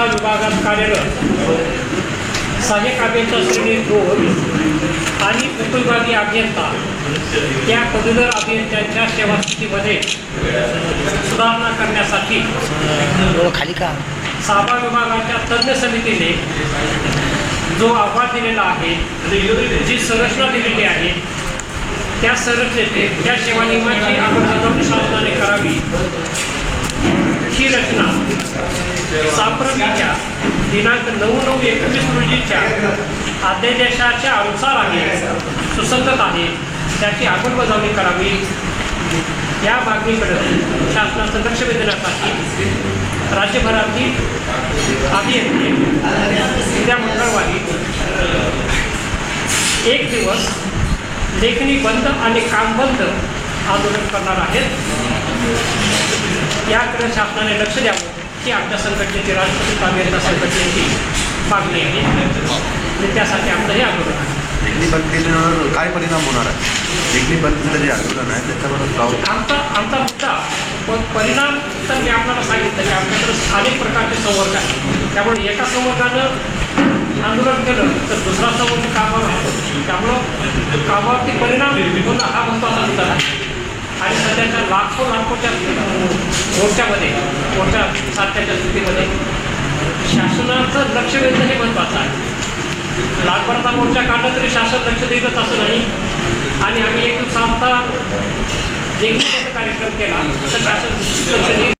शासना विभागात कार्यरत सहाय्यक अभियंता श्रेणी 2 आणि उपविभागीय अभियंता त्या पदवीधर अभियंत्यांच्या सेवास्थितीमध्ये सुधारणा करण्यासाठी साबा विभागाच्या तज्ज्ञ समितीने जो अहवाल दिलेला आहे, जी संरचना दिलेली आहे, त्या संरचनेचे त्या सेवा नियमाची अंमलबजावणी शासनाने करावी ही रचना साप्रतीच्या दिनांक 9/9/21 रोजीच्या अध्यादेशाच्या अनुसार आहे, सुसंगत आहे, त्याची अंमलबजावणी करावी या मागणीकडे शासनाचं लक्ष वेधण्यासाठी राज्यभरातील अभियंते उद्या मंगळवारी 1 दिवस लेखणी बंद आणि काम बंद आंदोलन करणार आहेत. याकडे शासनाने लक्ष द्यावं ही आमच्या संघटनेची राष्ट्रपती अभियंता संघटनेची मागणी आहे आणि त्यासाठी आमचं हे आंदोलन आहे. लेखणी बंद केल्यावर काय परिणाम होणार आहे? लेखणी बंद केलं जे आंदोलन आहे त्याच्यावर आमचा मुद्दा परिणाम तर मी आपल्याला सांगितलं की आमच्याकडे अनेक प्रकारचे संवर्ग आहेत. त्यामुळे एका संवर्गानं आंदोलन केलं तर दुसरा संवर्ग कामावर आहे. त्यामुळं कामावरती परिणाम होणं हा महत्त्वाचा मुद्दा आहे. आणि सध्याच्या लाखोच्या मोर्च्या साध्याच्या स्थितीमध्ये शासनाचं लक्ष वेधणं हे महत्त्वाचं आहे. लाखभराचा मोर्चा काढला तरी शासन लक्ष देतच असं नाही. आणि आम्ही एक दिवसाचा कार्यक्रम केला तर शासन लक्ष देईल.